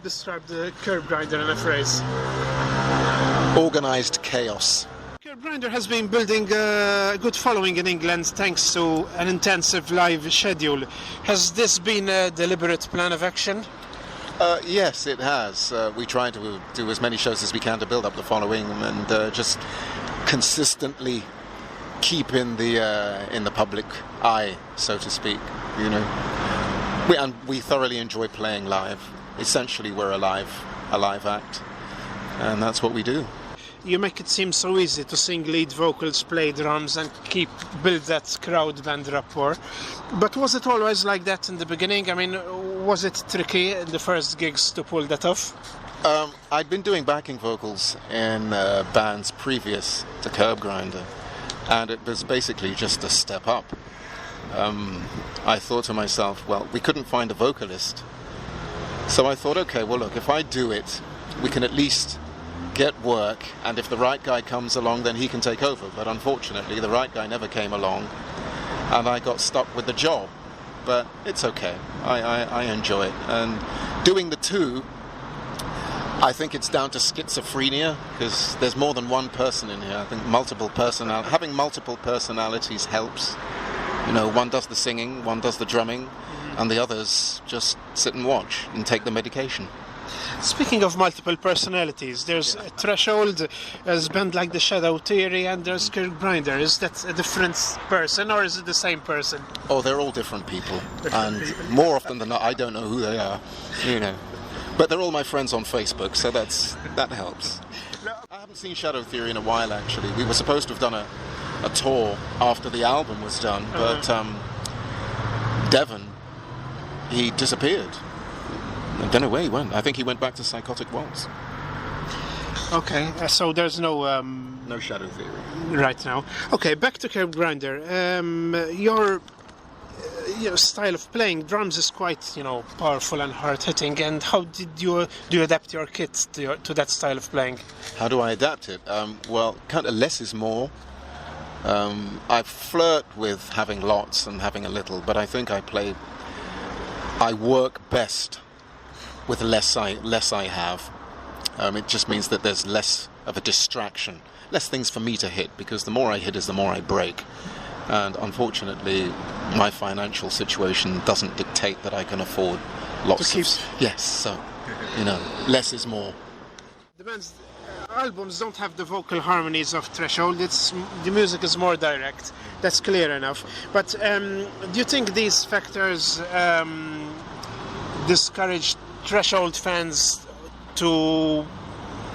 describe the Kyrbgrinder in a phrase? Organised chaos. Kyrbgrinder has been building a good following in England thanks to an intensive live schedule. Has this been a deliberate plan of action? Yes, it has. We try to do as many shows as we can to build up the following and just consistently keep in the public eye, so to speak. You know, we thoroughly enjoy playing live. Essentially, we're a live act, and that's what we do. You make it seem so easy to sing lead vocals, play drums, and build that crowd band rapport. But was it always like that in the beginning? I mean, was it tricky in the first gigs to pull that off? I'd been doing backing vocals in bands previous to Kyrbgrinder, and it was basically just a step up. I thought to myself, well, we couldn't find a vocalist. So I thought, okay, well, look, if I do it, we can at least get work, and if the right guy comes along, then he can take over. But unfortunately, the right guy never came along, and I got stuck with the job. But it's okay. I enjoy it. And doing the two, I think it's down to schizophrenia, because there's more than one person in here. I think having multiple personalities helps. You know, one does the singing, one does the drumming, and the others just sit and watch and take the medication. Speaking of multiple personalities, there's Threshold, there's a band like the Shadow Theory, and there's Kyrbgrinder. Is that a different person, or is it the same person? Oh, they're all different people, and more often than not, I don't know who they are, you know. But they're all my friends on Facebook, so that helps. I haven't seen Shadow Theory in a while, actually. We were supposed to have done a tour after the album was done, but Devon, he disappeared. I don't know where he went. I think he went back to Psychotic Waltz. Okay, so there's no... No Shadow Theory. Right now. Okay, back to Kyrbgrinder. Your style of playing drums is quite, powerful and hard-hitting. And how do you adapt your kit to that style of playing? How do I adapt it? Well, kind of less is more. I flirt with having lots and having a little, but I think I work best with less I have. It just means that there's less of a distraction, less things for me to hit, because the more I hit is the more I break. And unfortunately, my financial situation doesn't dictate that I can afford lots of... Yes, so, less is more. The band's albums don't have the vocal harmonies of Threshold. The music is more direct. That's clear enough. But do you think these factors discourage Threshold fans to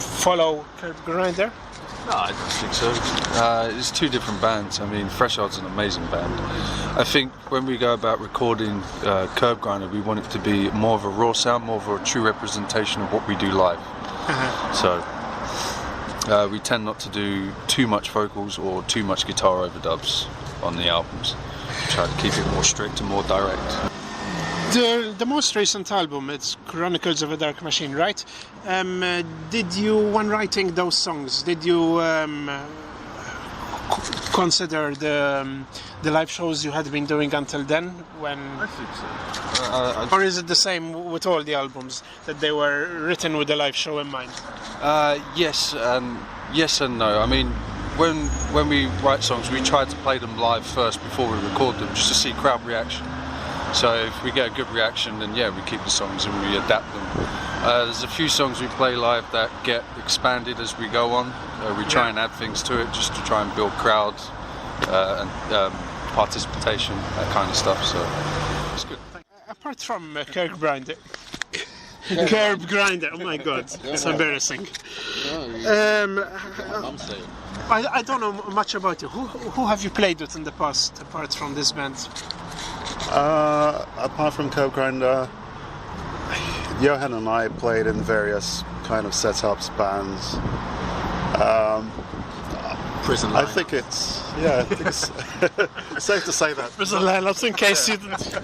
follow Kyrbgrinder? No, I don't think so. It's two different bands. I mean, Threshold's an amazing band. I think when we go about recording Kyrbgrinder, we want it to be more of a raw sound, more of a true representation of what we do live. So we tend not to do too much vocals or too much guitar overdubs on the albums. Try to keep it more strict and more direct. The most recent album, it's Chronicles of a Dark Machine, right? Did you, when writing those songs, did you consider the live shows you had been doing until then? I think so. Or is it the same with all the albums, that they were written with a live show in mind? Yes and no. I mean, when we write songs, we try to play them live first before we record them, just to see crowd reaction. So if we get a good reaction, then we keep the songs and we adapt them. There's a few songs we play live that get expanded as we go on. We try and add things to it just to try and build crowd and participation, that kind of stuff. So it's good. Apart from Kyrbgrinder, oh my God, it's embarrassing. I don't know much about you. Who have you played with in the past, apart from this band? Apart from Kyrbgrinder, Johanne and I played in various kind of setups, bands. Prison I think it's safe to say that. Prison lineups, in case you didn't.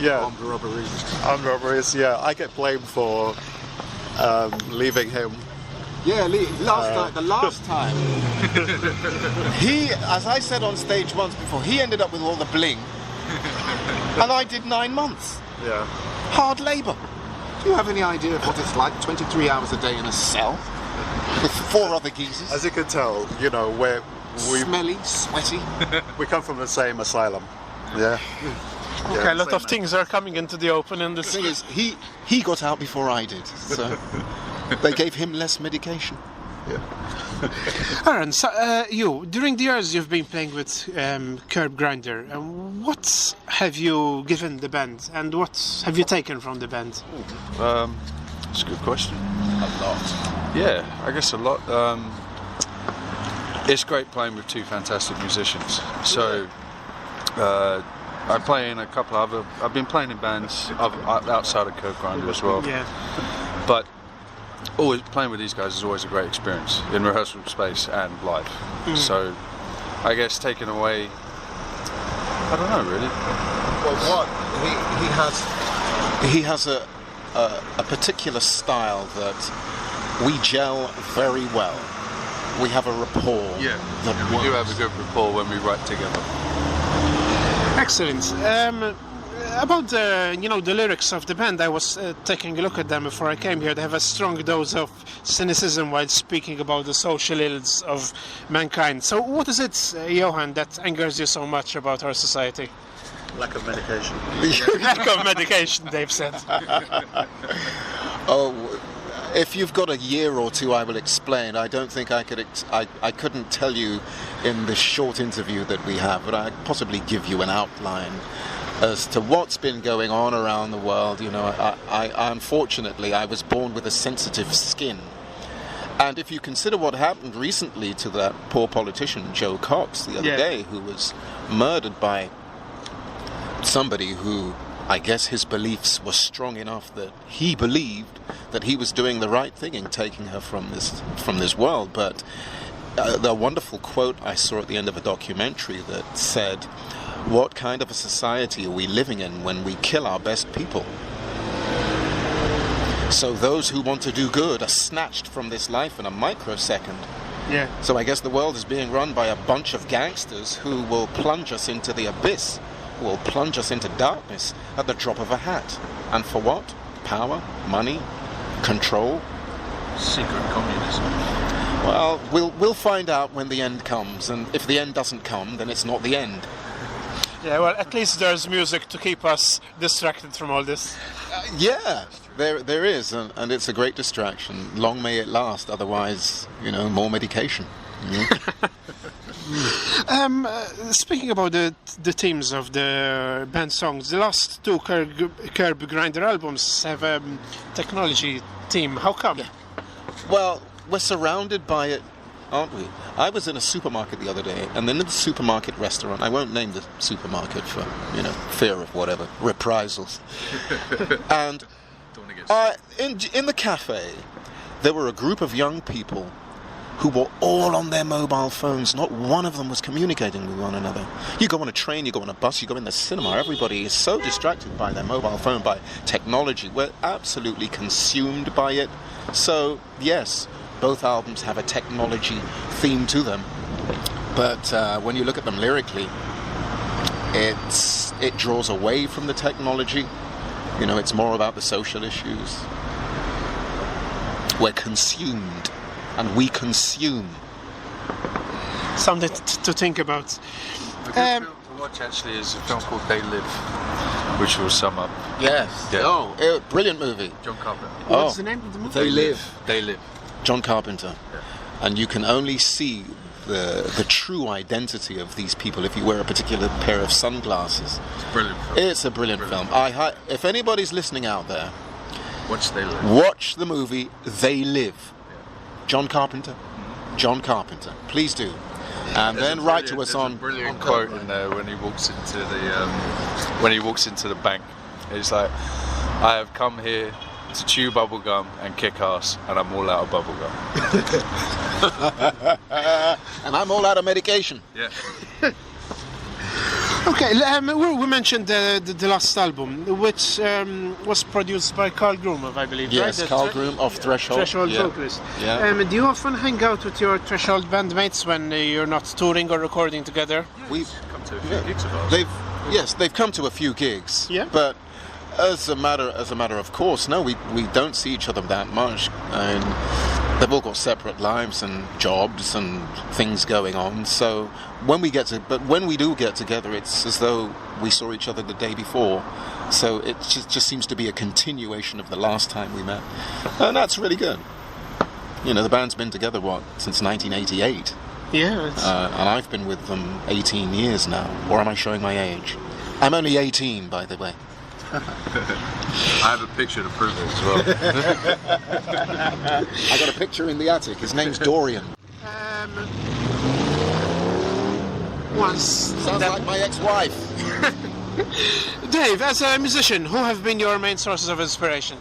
Armed robberies. Armed robberies. Yeah, I get blamed for leaving him. Yeah, the last time. He, as I said on stage once before, he ended up with all the bling, and I did 9 months. Yeah. Hard labour. Do you have any idea of what it's like 23 hours a day in a cell with 4 other geezers? As you can tell, you know, Smelly, sweaty. we come from the same asylum. Yeah. Okay, a lot of things are coming into the open in The this. thing is, he got out before I did, so they gave him less medication. Aaron, so, you, during the years you've been playing with Kyrbgrinder, what have you given the band and what have you taken from the band? That's a good question. A lot. Yeah, I guess a lot. It's great playing with 2 fantastic musicians. So I play in a couple other. I've been playing in bands outside of Kyrbgrinder as well. Yeah. But always playing with these guys is always a great experience in rehearsal space and live. So I guess taking away, I don't know really. Well, what he has a particular style that we gel very well. We have a rapport. Yeah, that we do works. have a good rapport when we write together. Excellent. About the lyrics of the band, I was taking a look at them before I came here. They have a strong dose of cynicism while speaking about the social ills of mankind. So what is it, Johann, that angers you so much about our society? Lack of medication. Lack of medication, they've said. Oh, if you've got a year or two, I will explain. I don't think I could. I couldn't tell you in this short interview that we have, but I'd possibly give you an outline as to what's been going on around the world. You know, I unfortunately I was born with a sensitive skin, and if you consider what happened recently to that poor politician Joe Cox the other day, who was murdered by somebody who, I guess his beliefs were strong enough that he believed that he was doing the right thing in taking her from this world. But the wonderful quote I saw at the end of a documentary that said, "What kind of a society are we living in when we kill our best people?" So those who want to do good are snatched from this life in a microsecond. Yeah. So I guess the world is being run by a bunch of gangsters who will plunge us into the abyss, who will plunge us into darkness at the drop of a hat. And for what? Power, money, control. Secret communism. Well, we'll find out when the end comes, and if the end doesn't come, then it's not the end. Yeah, well, at least there's music to keep us distracted from all this. Yeah, there is, and it's a great distraction. Long may it last, otherwise, more medication. Speaking about the themes of the band songs, the last 2 Kyrbgrinder albums have a technology theme. How come? Yeah. Well, we're surrounded by it, aren't we? I was in a supermarket the other day, and then in the supermarket restaurant, I won't name the supermarket for, fear of whatever, reprisals. And in the cafe, there were a group of young people who were all on their mobile phones. Not one of them was communicating with one another. You go on a train, you go on a bus, you go in the cinema, everybody is so distracted by their mobile phone, by technology. We're absolutely consumed by it. So, yes, both albums have a technology theme to them. But when you look at them lyrically, it draws away from the technology. It's more about the social issues. We're consumed. And we consume. Something to think about. A good film to watch actually is a film called They Live, which will sum up. Yes. Yeah. Oh, brilliant movie. John Carpenter. What's the name of the movie? They Live. They Live. John Carpenter. Yeah. And you can only see the true identity of these people if you wear a particular pair of sunglasses. It's a brilliant film. It's a brilliant film. If anybody's listening out there, Watch They Live. watch the movie They Live. John Carpenter. John Carpenter. Please do. And then write to us on. Brilliant quote in there when he walks into the bank. It's like, "I have come here to chew bubble gum and kick ass, and I'm all out of bubble gum." And I'm all out of medication. Yeah. Okay, we mentioned the last album, which was produced by Carl Grumov, I believe. Yes, right? Carl Groom of Threshold. Threshold Yeah. vocalist. Yeah. Do you often hang out with your Threshold bandmates when you're not touring or recording together? We've Come to a few gigs of ours. they've come to a few gigs. Yeah. But As a matter of course, no, we don't see each other that much. And they've all got separate lives and jobs and things going on. So when we do get together, it's as though we saw each other the day before. So it just seems to be a continuation of the last time we met, and that's really good. You know, the band's been together since 1988. Yeah. And I've been with them 18 years now. Or am I showing my age? I'm only 18, by the way. I have a picture to prove it as well. I got a picture in the attic. His name's Dorian. Sounds like my ex-wife. Dave, as a musician, who have been your main sources of inspiration?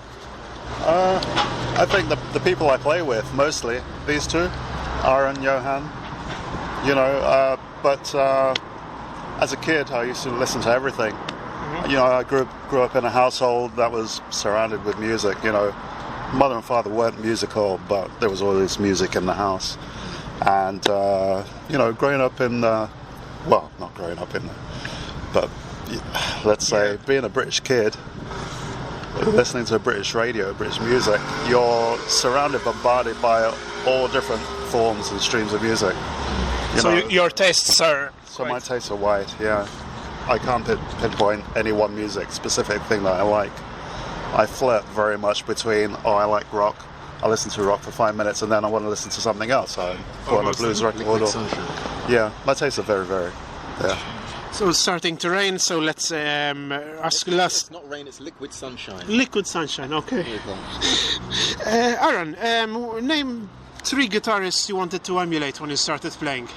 I think the people I play with, mostly, these two, Aaron, Johanne, you know, but as a kid I used to listen to everything. You know, I grew up in a household that was surrounded with music, you know. Mother and father weren't musical, but there was always music in the house. And, you know, growing up in, well, not growing up in, but let's say being a British kid, listening to British radio, British music, you're surrounded, bombarded by all different forms and streams of music. So your tastes are... So my tastes are wide, yeah. I can't pinpoint any one specific thing that I like. I flirt very much between, I like rock, I listen to rock for 5 minutes and then I want to listen to something else. I want a blues record. Yeah, my tastes are very, yeah. So it's starting to rain, so let's ask last... It's not rain, it's liquid sunshine. Liquid sunshine, okay. Aaron, name 3 guitarists you wanted to emulate when you started playing.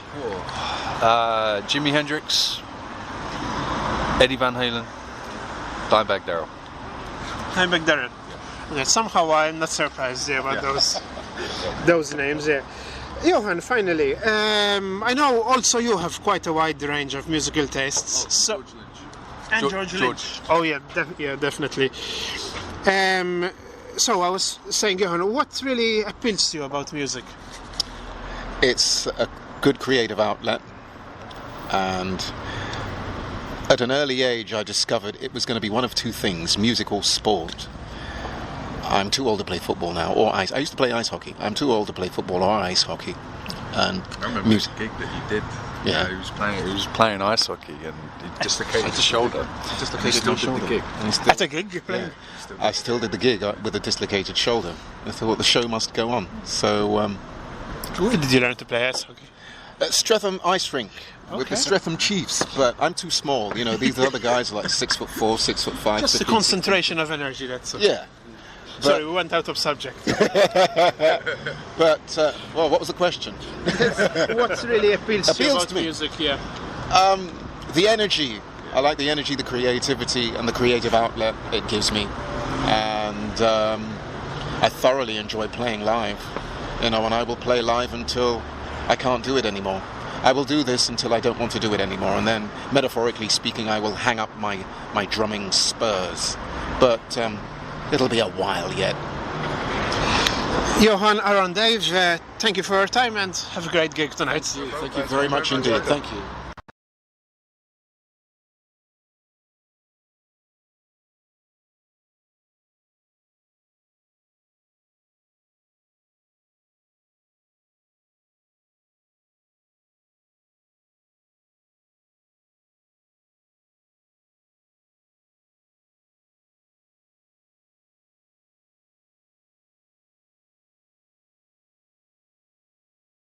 Jimi Hendrix, Eddie Van Halen, Dimebag Darrell. Dimebag Darrell. Okay, somehow I'm not surprised about those names. Yeah. Johann, finally, I know also you have quite a wide range of musical tastes. George Lynch. And George Lynch. Oh yeah, definitely. So I was saying, Johann, what really appeals to you about music? It's a good creative outlet, and at an early age I discovered it was going to be one of 2 things, music or sport. I'm too old to play football now, or ice. I used to play ice hockey. I'm too old to play football or ice hockey. And I remember the gig that he did. Yeah, he was playing ice hockey and he dislocated his shoulder. Dislocated his shoulder. Gig. At a gig, you're playing? Yeah. I still did the gig with a dislocated shoulder. I thought the show must go on. So, where did you learn to play ice hockey? At Streatham Ice Rink with the Streatham Chiefs, but I'm too small. You know, these other guys are like 6'4", 6'5". Just the concentration of energy. That's okay. Yeah. Sorry, we went out of subject. But, well, what was the question? What really appeals to you about to me? music, yeah? The energy. I like the energy, the creativity, and the creative outlet it gives me. And I thoroughly enjoy playing live. You know, and I will play live until I can't do it anymore. I will do this until I don't want to do it anymore. And then, metaphorically speaking, I will hang up my drumming spurs. But... it'll be a while yet. Johann, Aaron, Dave, thank you for your time and have a great gig tonight. Thank you very much indeed. Thank you.